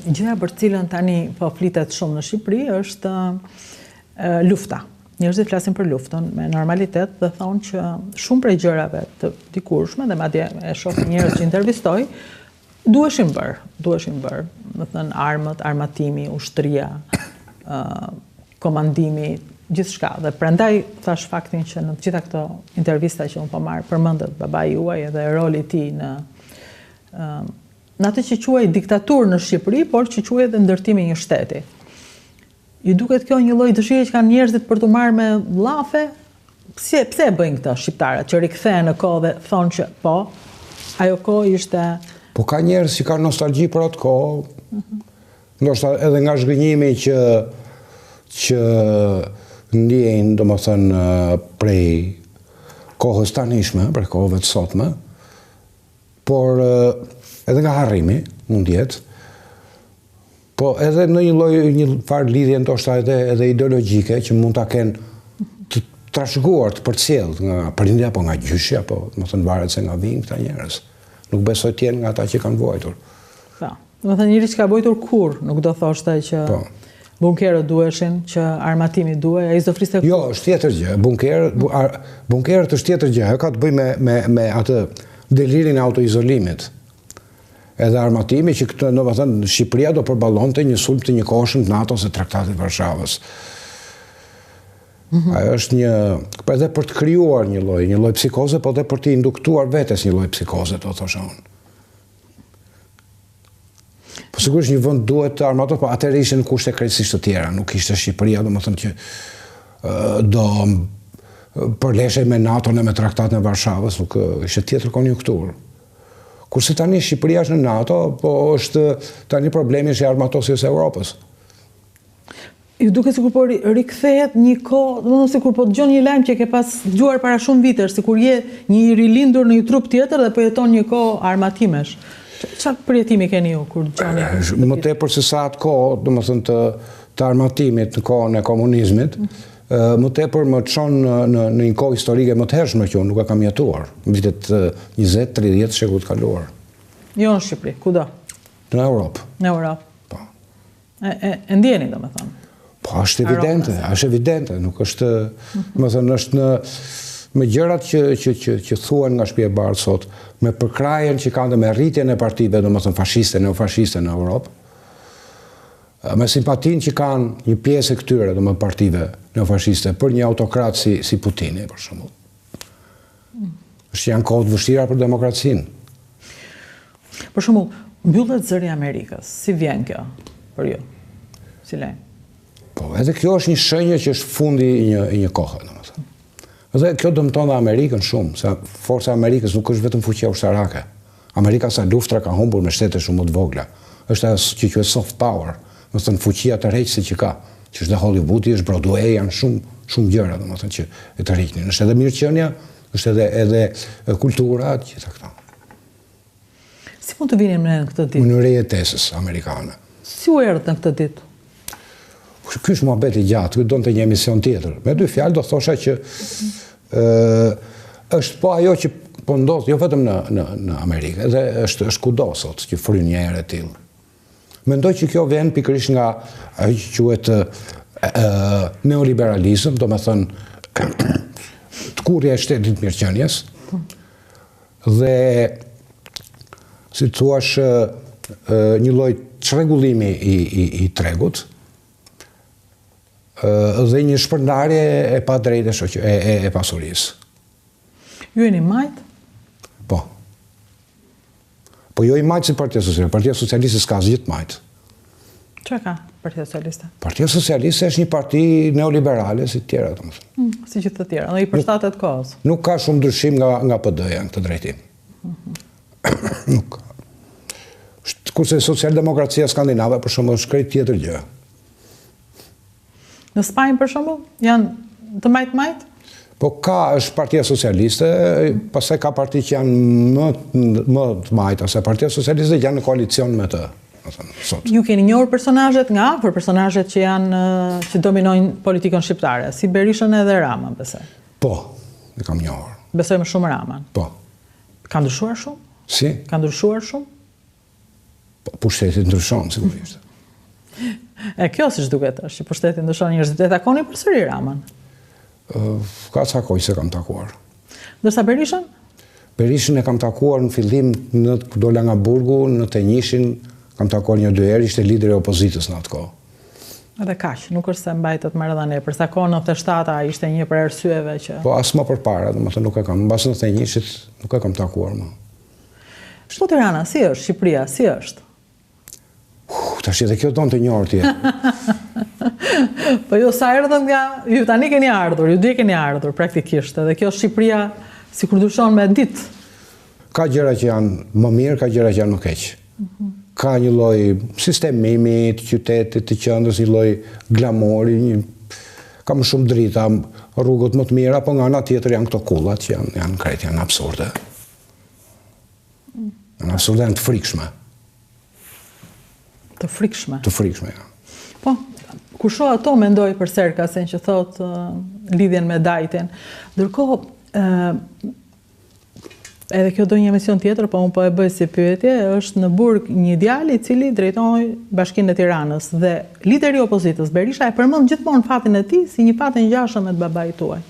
Gjëja për cilën tani po flitet shumë në Shqipëri është lufta. Njerëzit flasin për luftën me normalitet dhe thonë që shumë prej gjërave të dikurshme, dhe madje e shoh njerëz që intervistoj, duheshin bërë. Do thënë armët, armatimi, ushtria, komandimi, gjithçka. Dhe prandaj thash faktin që në të gjitha këto intervista që unë po marr përmendet babai juaj edhe roli i tij në atë që quaj diktaturë në Shqipëri, por që quaj edhe ndërtimi i një shteti. Ju duket kjo një lloj dëshire që kanë njerëzit për të marrë me llafe? Pse e bëjnë këtë shqiptarët, që rikthehen në kohë dhe thonë që po, ajo kohë ishte... Po ka njerëz që kanë nostalgji për atë kohë, ndoshta edhe nga zhgënjimi që ndjejnë, domethënë, prej kohës tanishme, prej kohëve të sotme, por edhe nga harrimi, mund jetë, po edhe në një farë lidhje ndoshta edhe ideologjike që mund ta kenë të trashëguar, të përcjellë nga prindja apo nga gjyshi, apo domethënë varet se nga vijnë këta njerëz. Nuk besoj të jenë nga ata që kanë vojtur. Po. Domethënë njëri që ka vojtur kur nuk do thoshte që bunkerët duheshin, që armatimi duhej, ai s'do fliste kur. Jo, është tjetër gjë. Bunkerët është tjetër gjë, ka të bëjë me atë delirin e autoizolimit. Edhe armatimi që këtë, domethënë, Shqipëria do përballonte një sulm të një kohëshëm të NATO-s e Traktatit të Varshavës. Ajo është një, edhe për të krijuar një lloj psikoze, po edhe për të induktuar vetes një lloj psikoze, do thosha unë. Po sigurisht një vend duhet të armatohet, po atëherë ishin kushte krejtësisht të tjera, nuk ishte Shqipëria, domethënë që do përleshej me NATO-n e me Traktatin e Varshavës, nuk ishte tjetër konjunkturë. Kurse tani Shqipëria është në NATO, po është tani problemi është i armatosjes e Europës. Ju duket sikur po rikthehet një kohë, domethënë sikur po dëgjon një lajm që ke pas dëgjuar para shumë vitesh, sikur je një i rilindur në një trup tjetër dhe po jeton një kohë armatimesh. Çfarë përjetimi keni ju kur dëgjoni? Më tepër se sa atë kohë, domethënë të armatimit në kohën e komunizmit, më tepër më çon në një kohë historike më të hershme që unë nuk e kam jetuar, në vitet 20-30 shekullit kaluar. Jo në Shqipëri, kudo? Në Europë. Në Europë. Po. E ndjeni, domethënë. Po, është evidente, nuk është, domethënë, është me gjërat që thuan nga Shtëpia e Bardhë sot, me përkrajen që kanë dhe me rritjen e partive, domethënë fashiste, neofashiste në Europë, me simpatin që kanë një pjesë e këtyre, domethënë partive neofashiste, për një autokrat si Putini, për shembull. Është janë kohë të vështira për demokracinë. Për shembull, mbyllet zëri i Amerikës. Si vjen kjo për ju? Si lejm? Po, edhe kjo është një shenjë që është fundi i një kohe, domethënë. Edhe kjo dëmton dhe Amerikën shumë, se forca e Amerikës nuk është vetëm fuqia ushtarake. Amerika sa luftra ka humbur me shtete shumë më të vogla. Është ajo që quhet soft power, domethënë fuqia të rreqëse që ka, që është dhe Hollywoodi, është Broadway, janë shumë gjëra, domethënë që e të rriqnin. Është edhe mirëqenia, është edhe kultura, gjitha këto. Si mund të vinin në këtë ditë? Mënyra e jetesës amerikane. Si u erdhët në këtë ditë? Ky është muhabet i gjatë, ky donte një emision tjetër. Me dy fjalë do thosha që është po ajo që po ndodh jo vetëm në Amerikë, edhe është kudo sot që fryn një erë e tillë. Mendoj që kjo vjen pikërisht nga ajo që quhet neoliberalizëm, domethënë tkurrja e shtetit mirëqenies dhe si thua një lloj çrregullimi i tregut dhe një shpërndarje e padrejtë e pasurisë. Ju jeni majt? Po. Po jo i majt si Partia Socialiste. Partia Socialiste s'ka asgjë të majt. Çfarë ka Partia Socialiste? Partia Socialiste është një parti neoliberale si të tjera, domethënë. Si që të tjera, dhe i përshtatet kohës. Nuk ka shumë ndryshim nga PD-ja në këtë drejtim. Nuk ka. Kurse socialdemokracia skandinave për shembull është krejt tjetër gjë. Në Spanjë për shembull, janë të majt? Po është Partia Socialiste, pastaj ka parti që janë më të majta, se Partia Socialiste janë në koalicion me të. Sot. Ju keni njohur personazhet nga afër, personazhet që dominojnë politikën shqiptare, si Berishën edhe Ramën, besoj. Po, e kam njohur. Besoj më shumë Ramën. Po. Ka ndryshuar shumë? Si? Ka ndryshuar shumë? pushteti ndryshon, sigurisht. Kjo si duket është, që pushteti ndryshon njerëzit. E takoni përsëri Ramën? Ka ca kohë se kam takuar. Ndërsa Berishën? Berishën e kam takuar në fillim në dola nga Burgu, në Tenjishin, kam takuar 1-2 herë, ishte lideri i opozitës në atë kohë. Edhe kaq, nuk është se mbajtet më rëdhane, përsa kohë 97-a ishte një për arsyeve që... Po as më përpara, domethënë nuk e kam, mbas në Tenjishit nuk e kam takuar më. Po Tirana, si është? Shqipëria, si është? Tash edhe kjo donë të njërë tje. Po jo, sa erdhëm nga... Ju tani keni ardhur, ju dy keni ardhur praktikisht, edhe kjo Shqipëria si kur dyshon me ditë. Ka gjëra që janë më mirë, ka gjëra që janë më keq. Ka një lloj sistemimi të qytetit, të qendrës, një lloj glamori, ka më shumë drita, rrugët më të mira, po nga ana tjetër janë këto kullat që janë krejt, janë absurde. Janë absurde, janë të frikshme. Të frikshme? Të frikshme, ja. Po, kur shoh ato mendoj për Serkasin që thot lidhjen me Dajtin. Ndërkohë, edhe kjo do një emision tjetër, po unë po e bëj si pyetje, është në Burg një djalë i cili drejtoi Bashkinë e Tiranës dhe lideri i opozitës Berisha e përmend gjithmonë fatin e tij si një fatë ngjashëm me të babait tuaj.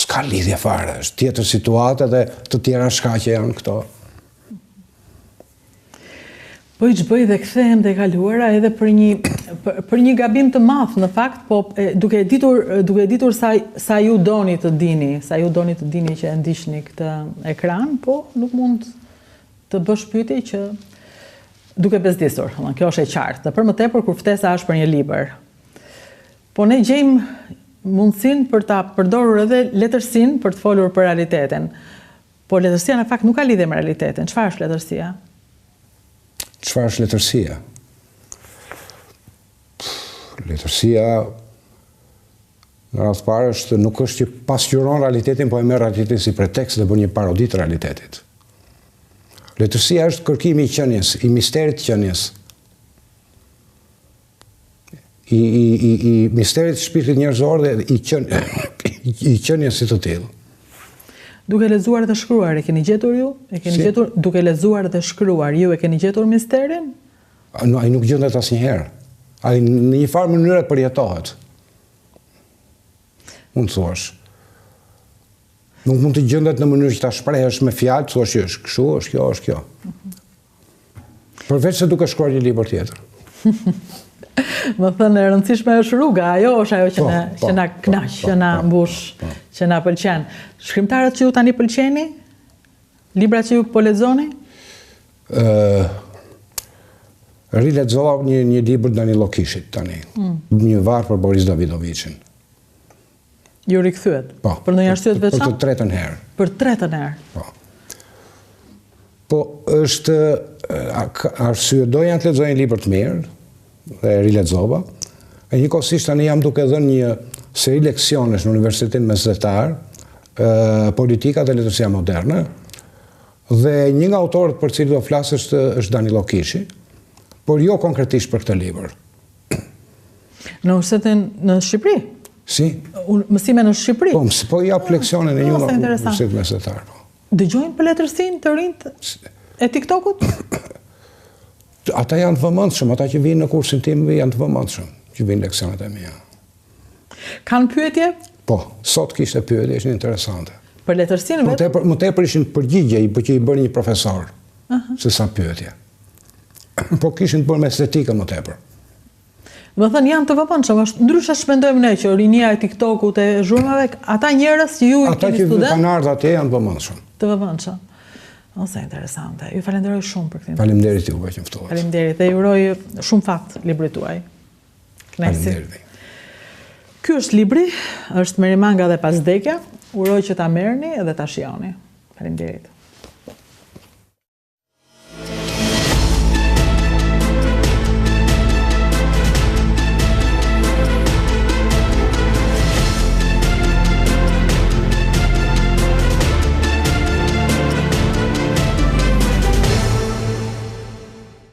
S'ka lidhje fare, është tjetër situatë dhe të tjera shkaqe janë këto. Po i çbëj dhe kthehem te kaluara edhe për një gabim të madh në fakt, po duke ditur sa ju doni të dini që e ndiqni këtë ekran, po nuk mund të bësh pyetje që duke bezdisur, kjo është e qartë. Dhe për më tepër kur ftesa është për një libër. Po ne gjejmë mundësinë për ta përdorur edhe letërsinë për të folur për realitetin. Po letërsia në fakt nuk ka lidhje me realitetin. Çfarë është letërsia? Çfarë është letërsia? Letërsia në rast parë nuk është që pasqyron realitetin, po e merr realitetin si pretekst dhe bën një parodi të realitetit. Letërsia është kërkimi i qenies, i misterit të qenies. I misterit të shpirtit njerëzor dhe i qenies si të tillë. Duke lexuar dhe shkruar, e keni gjetur ju? Duke lexuar dhe shkruar, ju e keni gjetur misterin? Ai nuk gjendet asnjëherë. Ai në një farë mënyrë përjetohet. Mund të thuash. Nuk mund të gjendet në mënyrë që ta shprehësh me fjalë, të thuash është kështu, është kjo, është kjo. Përveç se duke shkruar një libër tjetër. Më thënë, e rëndësishme është rruga, ajo është ajo që na knaq, që na mbush, që na pëlqen. Shkrimtarët që ju tani pëlqeni? Librat që ju po lexoni? Rilexova një libër Danilo Kishit tani, një varr për Boris Davidovicin. Ju rikthyet? Po. Për ndonjë arsye të veçantë? Për të tretën herë. Për tretën herë? Po. Po është arsye doja të lexoj një libër të mirë dhe rilexova. E njëkohësisht tani jam duke dhënë një seri leksionesh në Universitetin Mesdhetar, politika dhe letërsia moderne, dhe një nga autorët për cilë do flasë është Danilo Kishi, por jo konkretisht për këtë libër. Në universitetin në Shqipëri? Si? Mësime në Shqipëri? Po jap leksionin e një në Universitetin Mesdhetar. Dëgjojnë për letërsinë të rinjt e TikTokut? Ata janë të vëmendshëm, ata që vinë në kursin tim janë të vëmendshëm, që vinë leksionet e mia. Kanë pyetje? Po, sot kishte pyetje, ishin interesante. Për letërsinë vetëm? Më tepër ishin përgjigje që i bëri një profesor, se sa pyetje. Po kishin të bërë me estetikën më tepër. Më thënë janë të vëmendshëm, ndryshe shpendojmë ne që rinia e TikTokut e zhurmave, ata njerëz që ju i keni student? Ata që kanë ardhur atje janë të vëmendshëm. Të vëmendshëm. Ose interesante. Ju falenderoj shumë për këtë. Faleminderit juve që më ftuat. Faleminderit dhe ju uroj shumë fat librit tuaj. Faleminderit. Ky është libri, është Merimanga dhe Pasdekja. Uroj që ta merrni edhe ta shijoni. Faleminderit.